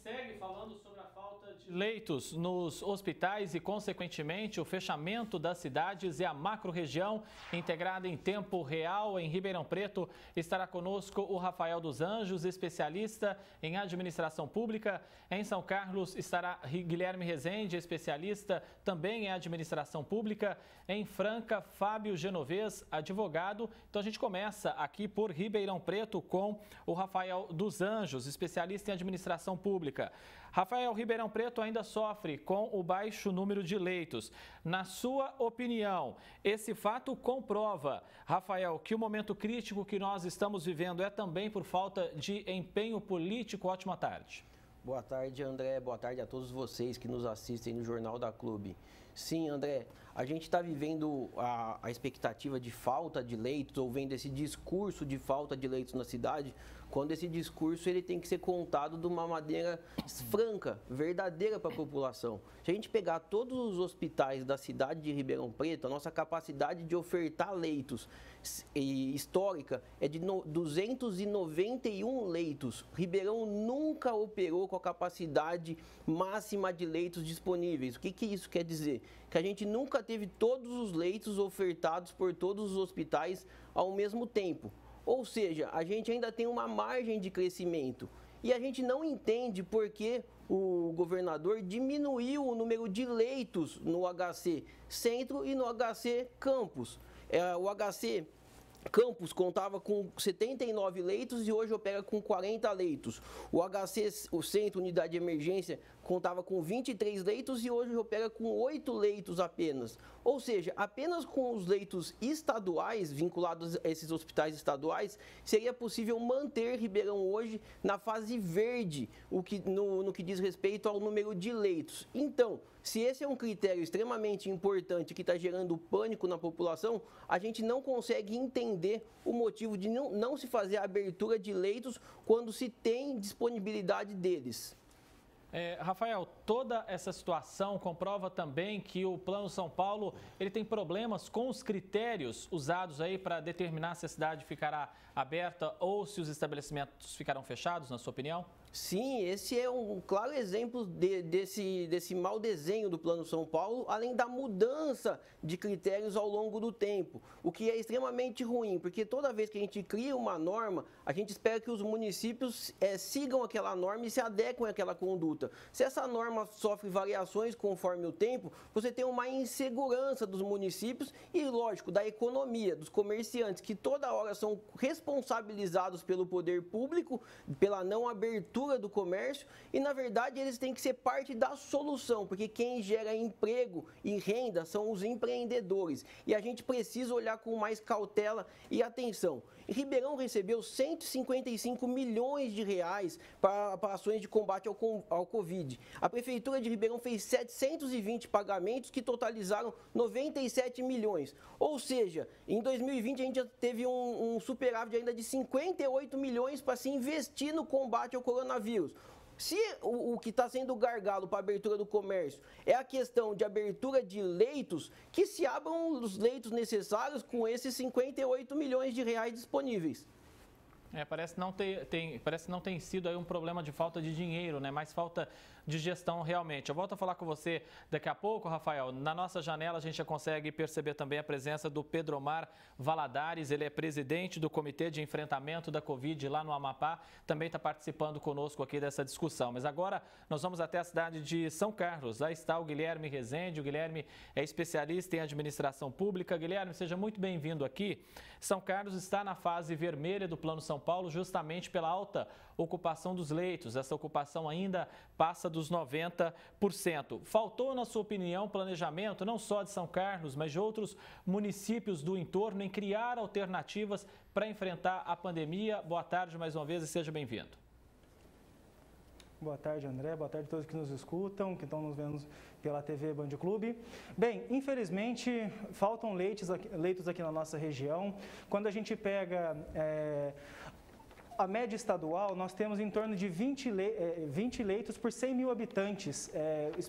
segue falando sobre a falta de leitos nos hospitais e, consequentemente, o fechamento das cidades e a macro-região integrada em tempo real em Ribeirão Preto. Estará conosco o Rafael dos Anjos, especialista em administração pública. Em São Carlos estará Guilherme Rezende, especialista também em administração pública. Em Franca, Fábio Genovez, advogado. Então a gente começa aqui por Ribeirão Preto com o Rafael dos Anjos, especialista em administração pública. Rafael, Ribeirão Preto ainda sofre com o baixo número de leitos. Na sua opinião, esse fato comprova, Rafael, que o momento crítico que nós estamos vivendo é também por falta de empenho político? Ótima tarde. Boa tarde, André. Boa tarde a todos vocês que nos assistem no Jornal da Clube. Sim, André, a gente está vivendo a expectativa de falta de leitos, ou vendo esse discurso de falta de leitos na cidade, quando esse discurso ele tem que ser contado de uma maneira franca, verdadeira para a população. Se a gente pegar todos os hospitais da cidade de Ribeirão Preto, a nossa capacidade de ofertar leitos histórica é de 291 leitos. Ribeirão nunca operou com a capacidade máxima de leitos disponíveis. O que isso quer dizer? Que a gente nunca teve todos os leitos ofertados por todos os hospitais ao mesmo tempo. Ou seja, a gente ainda tem uma margem de crescimento. E a gente não entende por que o governador diminuiu o número de leitos no HC Centro e no HC Campus. O HC Campus contava com 79 leitos e hoje opera com 40 leitos. O HC, o Centro Unidade de Emergência, contava com 23 leitos e hoje opera com 8 leitos apenas. Ou seja, apenas com os leitos estaduais, vinculados a esses hospitais estaduais, seria possível manter Ribeirão hoje na fase verde, no que diz respeito ao número de leitos. Então, se esse é um critério extremamente importante que está gerando pânico na população, a gente não consegue entender o motivo de não se fazer a abertura de leitos quando se tem disponibilidade deles. Rafael, toda essa situação comprova também que o Plano São Paulo ele tem problemas com os critérios usados aí para determinar se a cidade ficará aberta ou se os estabelecimentos ficarão fechados, na sua opinião? Sim, esse é um claro exemplo desse mau desenho do Plano São Paulo, além da mudança de critérios ao longo do tempo, o que é extremamente ruim, porque toda vez que a gente cria uma norma, a gente espera que os municípios sigam aquela norma e se adequem àquela conduta. Se essa norma sofre variações conforme o tempo, você tem uma insegurança dos municípios e, lógico, da economia, dos comerciantes, que toda hora são responsabilizados pelo poder público, pela não abertura do comércio e, na verdade, eles têm que ser parte da solução, porque quem gera emprego e renda são os empreendedores e a gente precisa olhar com mais cautela e atenção. Ribeirão recebeu 155 milhões de reais para ações de combate ao Covid. A Prefeitura de Ribeirão fez 720 pagamentos que totalizaram 97 milhões. Ou seja, em 2020 a gente já teve um superávit ainda de 58 milhões para se investir no combate ao coronavírus. Se o que está sendo gargalo para a abertura do comércio é a questão de abertura de leitos, que se abram os leitos necessários com esses 58 milhões de reais disponíveis. Parece que não tem sido aí um problema de falta de dinheiro, né? Mas falta de gestão realmente. Eu volto a falar com você daqui a pouco, Rafael. Na nossa janela a gente já consegue perceber também a presença do Pedro Omar Valadares. Ele é presidente do Comitê de Enfrentamento da Covid lá no Amapá. Também está participando conosco aqui dessa discussão. Mas agora nós vamos até a cidade de São Carlos. Lá está o Guilherme Rezende. O Guilherme é especialista em administração pública. Guilherme, seja muito bem-vindo aqui. São Carlos está na fase vermelha do Plano São Paulo justamente pela alta ocupação dos leitos. Essa ocupação ainda passa dos 90%. Faltou, na sua opinião, planejamento não só de São Carlos, mas de outros municípios do entorno em criar alternativas para enfrentar a pandemia? Boa tarde mais uma vez e seja bem-vindo. Boa tarde, André. Boa tarde a todos que nos escutam, que estão nos vendo pela TV Band Clube. Bem, infelizmente, faltam leitos aqui na nossa região. Quando a gente pega a média estadual, nós temos em torno de 20 leitos por 100 mil habitantes,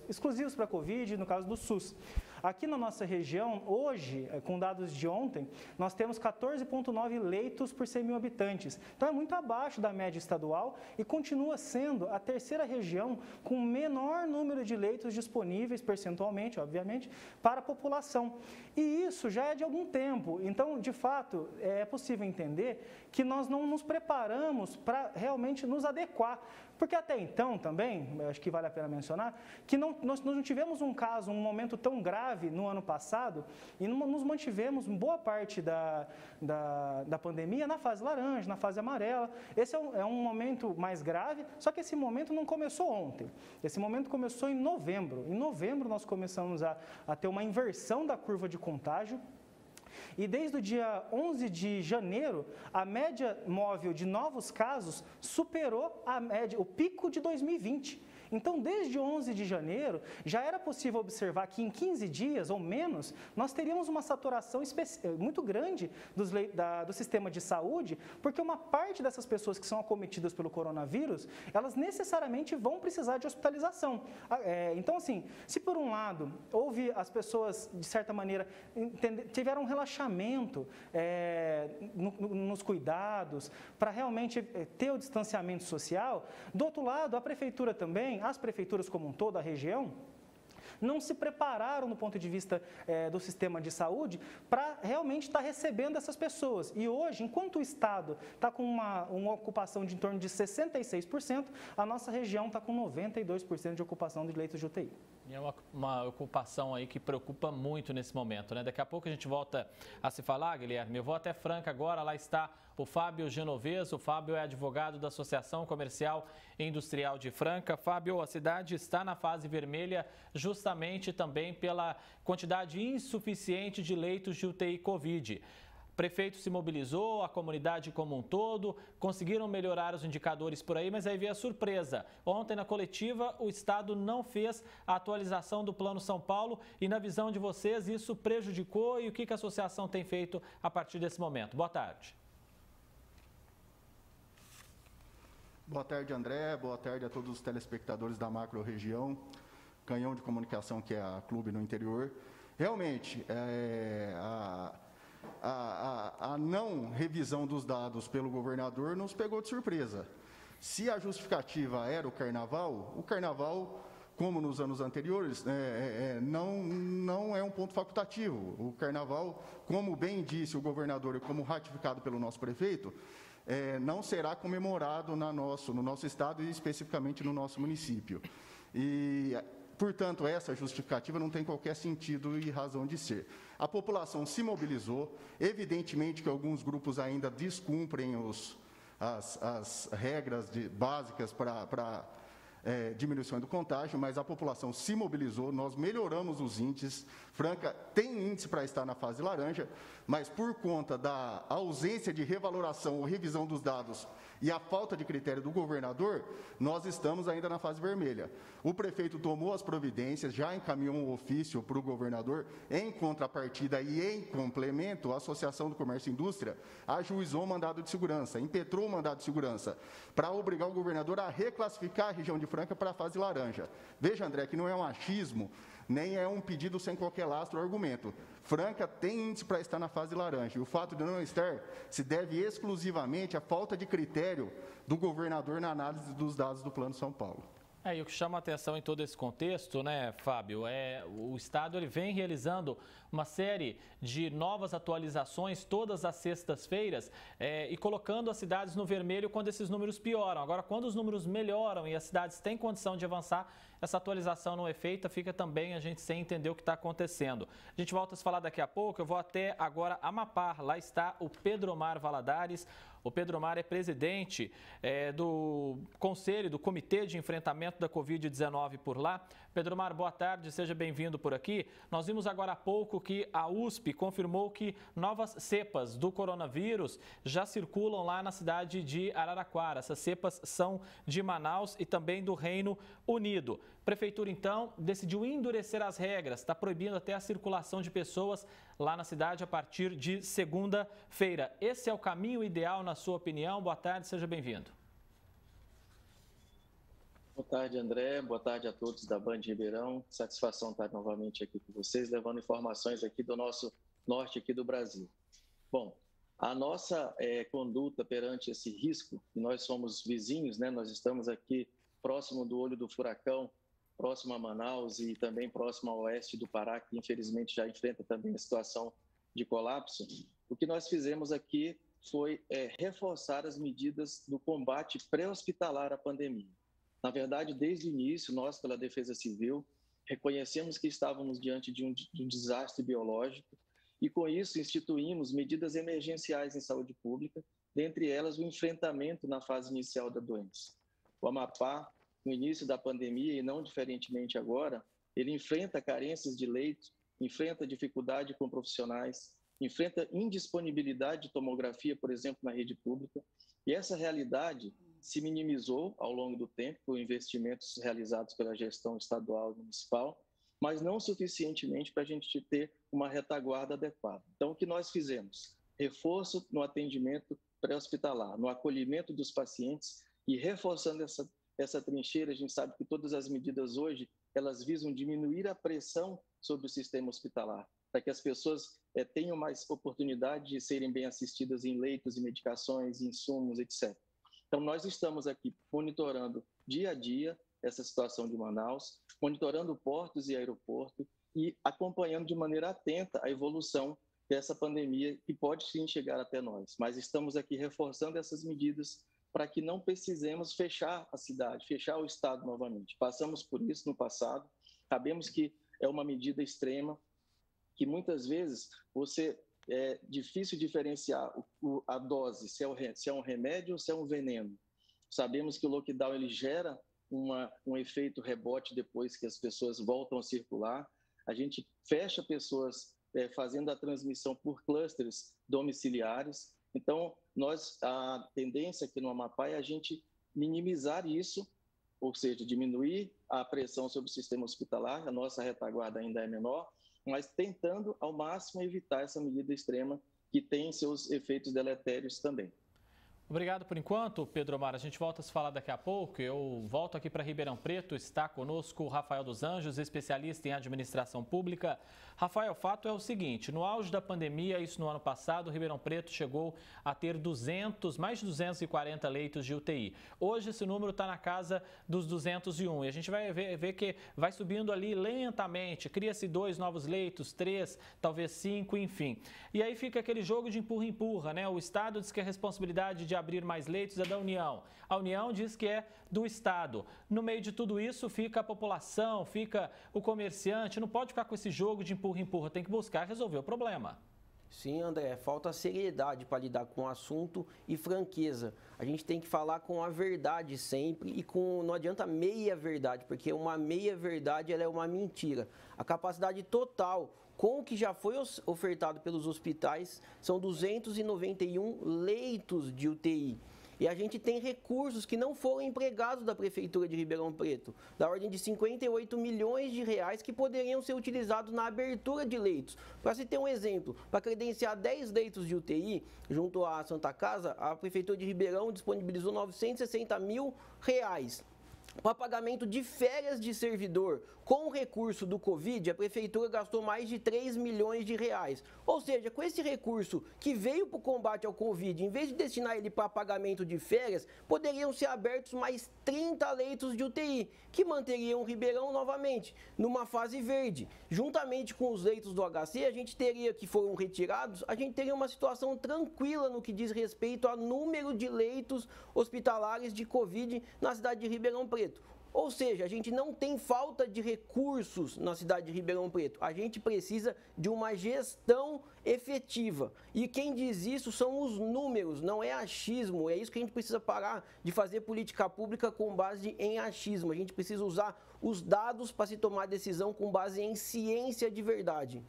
exclusivos para a Covid, no caso do SUS. Aqui na nossa região, hoje, com dados de ontem, nós temos 14,9 leitos por 100 mil habitantes. Então, é muito abaixo da média estadual e continua sendo a terceira região com menor número de leitos disponíveis, percentualmente, obviamente, para a população. E isso já é de algum tempo. Então, de fato, é possível entender que nós não nos preparamos para realmente nos adequar. Porque até então também, acho que vale a pena mencionar, que nós não tivemos um caso, um momento tão grave no ano passado e nos mantivemos boa parte da pandemia na fase laranja, na fase amarela. Esse é um momento mais grave, só que esse momento não começou ontem. Esse momento começou em novembro. Em novembro nós começamos a ter uma inversão da curva de contágio. E desde o dia 11 de janeiro, a média móvel de novos casos superou o pico de 2020. Então, desde 11 de janeiro, já era possível observar que em 15 dias ou menos, nós teríamos uma saturação muito grande do sistema de saúde, porque uma parte dessas pessoas que são acometidas pelo coronavírus, elas necessariamente vão precisar de hospitalização. Então, assim, se por um lado, houve as pessoas, de certa maneira, tiveram um relaxamento nos cuidados, para realmente ter o distanciamento social, do outro lado, a prefeitura também, as prefeituras como um todo, a região, não se prepararam do ponto de vista do sistema de saúde para realmente estar recebendo essas pessoas. E hoje, enquanto o Estado está com uma ocupação de em torno de 66%, a nossa região está com 92% de ocupação de leitos de UTI. E é uma ocupação aí que preocupa muito nesse momento, né? Daqui a pouco a gente volta a se falar, Guilherme. Eu vou até Franca agora, lá está o Fábio Genovese. O Fábio é advogado da Associação Comercial e Industrial de Franca. Fábio, a cidade está na fase vermelha justamente também pela quantidade insuficiente de leitos de UTI Covid. O prefeito se mobilizou, a comunidade como um todo, conseguiram melhorar os indicadores por aí, mas aí veio a surpresa. Ontem, na coletiva, o Estado não fez a atualização do Plano São Paulo e, na visão de vocês, isso prejudicou e o que a associação tem feito a partir desse momento? Boa tarde. Boa tarde, André. Boa tarde a todos os telespectadores da macro-região, canhão de comunicação que é a Clube no interior. Realmente, a não revisão dos dados pelo governador nos pegou de surpresa. Se a justificativa era o carnaval, como nos anos anteriores, não é um ponto facultativo. O carnaval, como bem disse o governador e como ratificado pelo nosso prefeito, não será comemorado no nosso estado e especificamente no nosso município. E, portanto, essa justificativa não tem qualquer sentido e razão de ser. A população se mobilizou, evidentemente que alguns grupos ainda descumprem as regras básicas para diminuição do contágio, mas a população se mobilizou, nós melhoramos os índices. Franca tem índice para estar na fase laranja, mas por conta da ausência de revaloração ou revisão dos dados e a falta de critério do governador, nós estamos ainda na fase vermelha. O prefeito tomou as providências, já encaminhou um ofício para o governador. Em contrapartida e em complemento, a Associação do Comércio e Indústria ajuizou o mandado de segurança, impetrou o mandado de segurança para obrigar o governador a reclassificar a região de Franca para a fase laranja. Veja, André, que não é um achismo, nem é um pedido sem qualquer lastro ou argumento. Franca tem índice para estar na fase laranja, e o fato de não estar se deve exclusivamente à falta de critério do governador na análise dos dados do Plano São Paulo. E o que chama a atenção em todo esse contexto, né, Fábio, o Estado ele vem realizando uma série de novas atualizações todas as sextas-feiras e colocando as cidades no vermelho quando esses números pioram. Agora, quando os números melhoram e as cidades têm condição de avançar, essa atualização não é feita, fica também a gente sem entender o que está acontecendo. A gente volta a se falar daqui a pouco, eu vou até agora Amapá, lá está o Pedromar Valadares. O Pedromar é presidente do Conselho, do Comitê de Enfrentamento da Covid-19 por lá. Pedromar, boa tarde, seja bem-vindo por aqui. Nós vimos agora há pouco que a USP confirmou que novas cepas do coronavírus já circulam lá na cidade de Araraquara. Essas cepas são de Manaus e também do Reino Unido. A Prefeitura, então, decidiu endurecer as regras, está proibindo até a circulação de pessoas lá na cidade a partir de segunda-feira. Esse é o caminho ideal, na sua opinião? Boa tarde, seja bem-vindo. Boa tarde, André. Boa tarde a todos da Band Ribeirão. Satisfação estar novamente aqui com vocês, levando informações aqui do nosso norte aqui do Brasil. Bom, a nossa conduta perante esse risco, e nós somos vizinhos, né? Nós estamos aqui próximo do olho do furacão, próximo a Manaus e também próximo ao oeste do Pará, que infelizmente já enfrenta também a situação de colapso. O que nós fizemos aqui foi reforçar as medidas do combate pré-hospitalar à pandemia. Na verdade, desde o início, nós, pela Defesa Civil, reconhecemos que estávamos diante de um desastre biológico e, com isso, instituímos medidas emergenciais em saúde pública, dentre elas o enfrentamento na fase inicial da doença. O Amapá, no início da pandemia, e não diferentemente agora, ele enfrenta carências de leitos, enfrenta dificuldade com profissionais, enfrenta indisponibilidade de tomografia, por exemplo, na rede pública, e essa realidade se minimizou ao longo do tempo por investimentos realizados pela gestão estadual e municipal, mas não suficientemente para a gente ter uma retaguarda adequada. Então, o que nós fizemos? Reforço no atendimento pré-hospitalar, no acolhimento dos pacientes e reforçando essa trincheira. A gente sabe que todas as medidas hoje, elas visam diminuir a pressão sobre o sistema hospitalar, para que as pessoas tenham mais oportunidade de serem bem assistidas em leitos e medicações, insumos, etc. Então, nós estamos aqui monitorando dia a dia essa situação de Manaus, monitorando portos e aeroportos e acompanhando de maneira atenta a evolução dessa pandemia que pode sim chegar até nós. Mas estamos aqui reforçando essas medidas para que não precisemos fechar a cidade, fechar o estado novamente. Passamos por isso no passado, sabemos que é uma medida extrema, que muitas vezes é difícil diferenciar a dose, se é um remédio ou se é um veneno. Sabemos que o lockdown ele gera um efeito rebote depois que as pessoas voltam a circular. A gente fecha pessoas fazendo a transmissão por clusters domiciliares. Então, a tendência aqui no Amapá é a gente minimizar isso, ou seja, diminuir a pressão sobre o sistema hospitalar. A nossa retaguarda ainda é menor, mas tentando ao máximo evitar essa medida extrema que tem seus efeitos deletérios também. Obrigado por enquanto, Pedro Omar. A gente volta a se falar daqui a pouco. Eu volto aqui para Ribeirão Preto. Está conosco o Rafael dos Anjos, especialista em administração pública. Rafael, o fato é o seguinte, no auge da pandemia, isso no ano passado, Ribeirão Preto chegou a ter mais de 240 leitos de UTI. Hoje esse número está na casa dos 201 e a gente vai ver que vai subindo ali lentamente. Cria-se 2 novos leitos, 3, talvez 5, enfim. E aí fica aquele jogo de empurra-empurra, né? O Estado diz que a responsabilidade de abrir mais leitos é da União. A União diz que é do Estado. No meio de tudo isso fica a população, fica o comerciante. Não pode ficar com esse jogo de empurra-empurra, tem que buscar resolver o problema. Sim, André, falta seriedade para lidar com o assunto e franqueza. A gente tem que falar com a verdade sempre e não adianta meia verdade, porque uma meia verdade ela é uma mentira. A capacidade total com o que já foi ofertado pelos hospitais são 291 leitos de UTI. E a gente tem recursos que não foram empregados da Prefeitura de Ribeirão Preto, da ordem de 58 milhões de reais que poderiam ser utilizados na abertura de leitos. Para se ter um exemplo, para credenciar 10 leitos de UTI junto à Santa Casa, a Prefeitura de Ribeirão disponibilizou 960 mil reais. Para pagamento de férias de servidor com o recurso do Covid, a Prefeitura gastou mais de 3 milhões de reais. Ou seja, com esse recurso que veio para o combate ao Covid, em vez de destinar ele para pagamento de férias, poderiam ser abertos mais 30 leitos de UTI, que manteriam Ribeirão novamente numa fase verde. Juntamente com os leitos do HC, a gente teria, que foram retirados, a gente teria uma situação tranquila no que diz respeito ao número de leitos hospitalares de Covid na cidade de Ribeirão Preto. Ou seja, a gente não tem falta de recursos na cidade de Ribeirão Preto. A gente precisa de uma gestão efetiva. E quem diz isso são os números, não é achismo. É isso que a gente precisa parar de fazer política pública com base em achismo. A gente precisa usar os dados para se tomar decisão com base em ciência de verdade.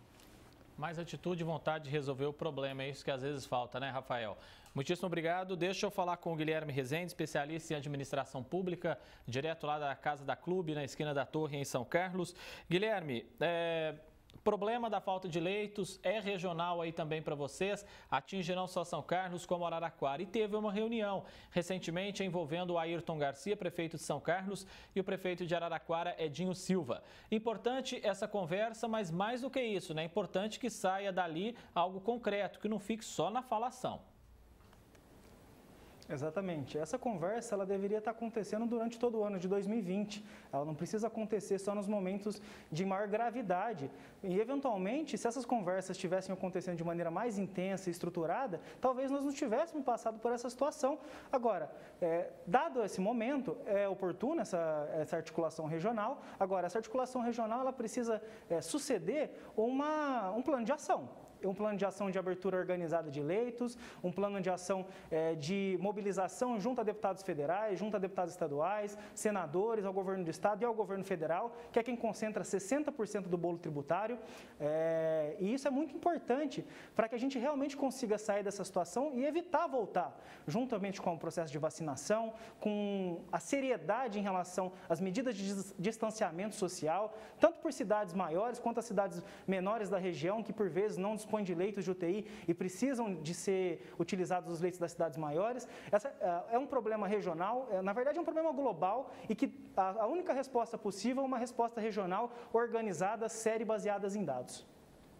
Mais atitude e vontade de resolver o problema, é isso que às vezes falta, né, Rafael? Muitíssimo obrigado. Deixa eu falar com o Guilherme Rezende, especialista em administração pública, direto lá da Casa da Clube, na esquina da Torre, em São Carlos. Guilherme, problema da falta de leitos é regional aí também para vocês, atinge não só São Carlos como Araraquara. E teve uma reunião recentemente envolvendo o Ayrton Garcia, prefeito de São Carlos, e o prefeito de Araraquara, Edinho Silva. Importante essa conversa, mas mais do que isso, né? Importante que saia dali algo concreto, que não fique só na falação. Exatamente. Essa conversa ela deveria estar acontecendo durante todo o ano de 2020. Ela não precisa acontecer só nos momentos de maior gravidade. E, eventualmente, se essas conversas estivessem acontecendo de maneira mais intensa e estruturada, talvez nós não tivéssemos passado por essa situação. Agora, dado esse momento, é oportuna essa articulação regional. Agora, essa articulação regional ela precisa suceder um plano de ação. Um plano de ação de abertura organizada de leitos, um plano de ação de mobilização junto a deputados federais, junto a deputados estaduais, senadores, ao governo do estado e ao governo federal, que é quem concentra 60% do bolo tributário. E isso é muito importante para que a gente realmente consiga sair dessa situação e evitar voltar, juntamente com o processo de vacinação, com a seriedade em relação às medidas de distanciamento social, tanto por cidades maiores quanto as cidades menores da região, que por vezes não dispõem de leitos de UTI e precisam de ser utilizados os leitos das cidades maiores. Essa é um problema regional, na verdade é um problema global e que a única resposta possível é uma resposta regional organizada, séria e baseada em dados.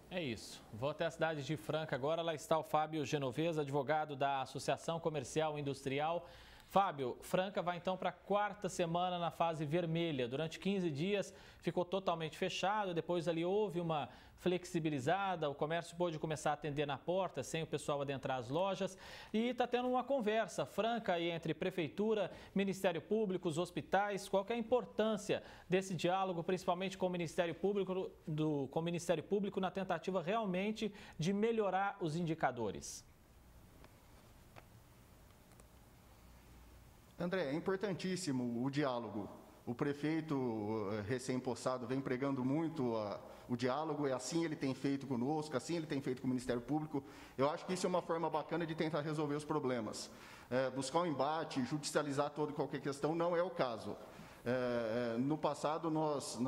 É isso. Vou até a cidade de Franca agora. Lá está o Fábio Genovez, advogado da Associação Comercial e Industrial. Fábio, Franca vai então para a 4ª semana na fase vermelha. Durante 15 dias ficou totalmente fechado, depois ali houve uma flexibilizada, o comércio pôde começar a atender na porta, sem o pessoal adentrar as lojas. E está tendo uma conversa franca aí entre Prefeitura, Ministério Público, os hospitais. Qual que é a importância desse diálogo, principalmente com o Ministério Público, na tentativa realmente de melhorar os indicadores? André, é importantíssimo o diálogo. O prefeito recém-possado vem pregando muito o diálogo, e assim ele tem feito conosco, assim ele tem feito com o Ministério Público. Eu acho que isso é uma forma bacana de tentar resolver os problemas. Buscar um embate, judicializar toda e qualquer questão não é o caso. No passado, nós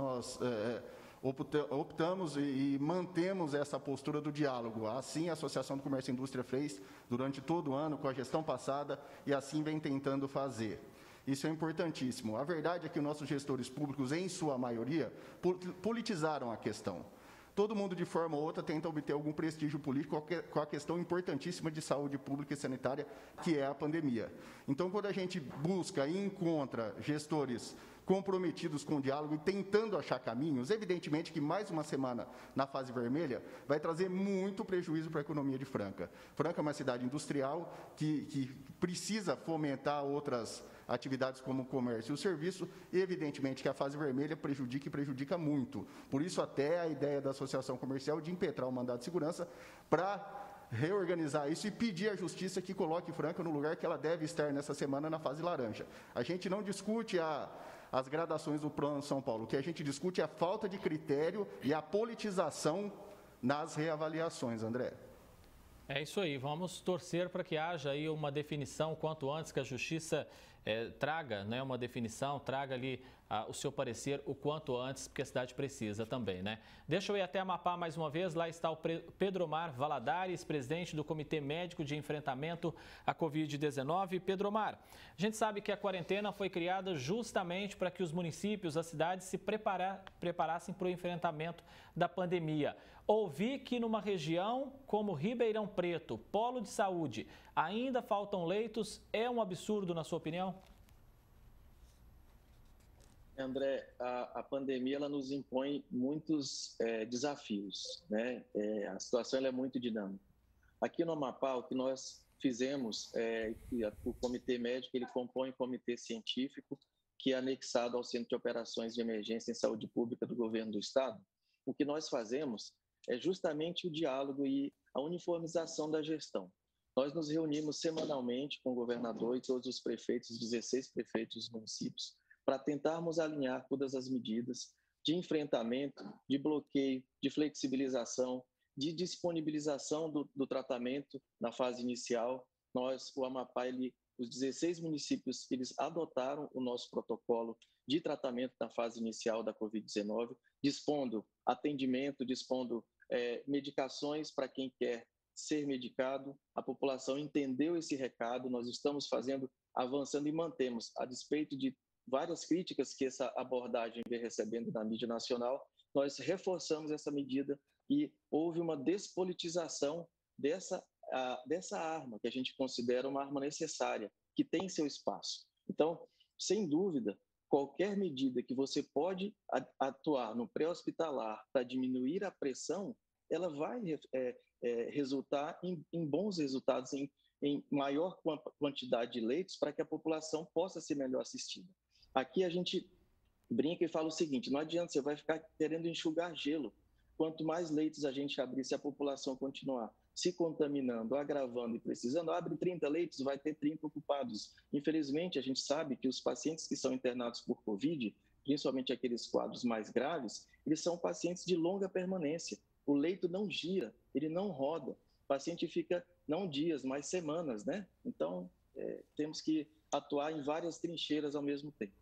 optamos e mantemos essa postura do diálogo. Assim, a Associação do Comércio e Indústria fez durante todo o ano, com a gestão passada, e assim vem tentando fazer. Isso é importantíssimo. A verdade é que os nossos gestores públicos, em sua maioria, politizaram a questão. Todo mundo, de forma ou outra, tenta obter algum prestígio político com a questão importantíssima de saúde pública e sanitária, que é a pandemia. Então, quando a gente busca e encontra gestores comprometidos com o diálogo e tentando achar caminhos, evidentemente que mais uma semana na fase vermelha vai trazer muito prejuízo para a economia de Franca. Franca é uma cidade industrial que precisa fomentar outras atividades como o comércio e o serviço, e evidentemente que a fase vermelha prejudica e prejudica muito. Por isso, até a ideia da Associação Comercial de impetrar o mandado de segurança para reorganizar isso e pedir à Justiça que coloque Franca no lugar que ela deve estar nessa semana na fase laranja. A gente não discute as gradações do Plano São Paulo, o que a gente discute é a falta de critério e a politização nas reavaliações, André. É isso aí, vamos torcer para que haja aí uma definição quanto antes, que a Justiça traga, né, uma definição, traga ali o seu parecer o quanto antes, porque a cidade precisa também, né? Deixa eu ir até Amapá mais uma vez. Lá está o Pedromar Valadares, presidente do Comitê Médico de Enfrentamento à Covid-19. Pedromar, a gente sabe que a quarentena foi criada justamente para que os municípios, as cidades se preparassem para o enfrentamento da pandemia. Ouvi que numa região como Ribeirão Preto, polo de saúde, ainda faltam leitos. É um absurdo, na sua opinião? André, a pandemia ela nos impõe muitos desafios, né? A situação ela é muito dinâmica. Aqui no Amapá, o que nós fizemos, o Comitê Médico ele compõe um comitê científico que é anexado ao Centro de Operações de Emergência em Saúde Pública do Governo do Estado. O que nós fazemos é justamente o diálogo e a uniformização da gestão. Nós nos reunimos semanalmente com o governador e todos os prefeitos, 16 prefeitos dos municípios, para tentarmos alinhar todas as medidas de enfrentamento, de bloqueio, de flexibilização, de disponibilização do tratamento na fase inicial. O Amapá ele os 16 municípios, eles adotaram o nosso protocolo de tratamento na fase inicial da Covid-19, dispondo atendimento, dispondo medicações para quem quer ser medicado. A população entendeu esse recado, nós estamos avançando e mantemos, a despeito de várias críticas que essa abordagem vem recebendo na mídia nacional, nós reforçamos essa medida e houve uma despolitização dessa arma, que a gente considera uma arma necessária, que tem seu espaço. Então, sem dúvida, qualquer medida que você pode atuar no pré-hospitalar para diminuir a pressão, ela vai resultar em bons resultados, em maior quantidade de leitos, para que a população possa ser melhor assistida. Aqui a gente brinca e fala o seguinte: não adianta, você vai ficar querendo enxugar gelo. Quanto mais leitos a gente abrir, se a população continuar se contaminando, agravando e precisando, abre 30 leitos, vai ter 30 ocupados. Infelizmente, a gente sabe que os pacientes que são internados por Covid, principalmente aqueles quadros mais graves, eles são pacientes de longa permanência. O leito não gira, ele não roda. O paciente fica não dias, mas semanas, né? Então, temos que atuar em várias trincheiras ao mesmo tempo.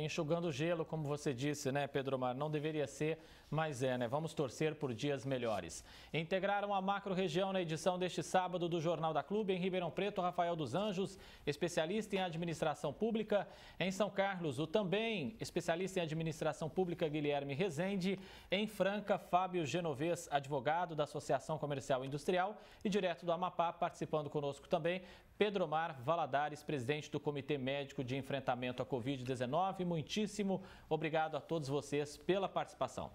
Enxugando gelo, como você disse, né, Pedro Omar? Não deveria ser, mas né? Vamos torcer por dias melhores. Integraram a macro-região na edição deste sábado do Jornal da Clube. Em Ribeirão Preto, Rafael dos Anjos, especialista em administração pública. Em São Carlos, o também especialista em administração pública, Guilherme Rezende. Em Franca, Fábio Genovez, advogado da Associação Comercial e Industrial. E direto do Amapá, participando conosco também, Pedro Omar Valadares, presidente do Comitê Médico de Enfrentamento à Covid-19. Muitíssimo obrigado a todos vocês pela participação.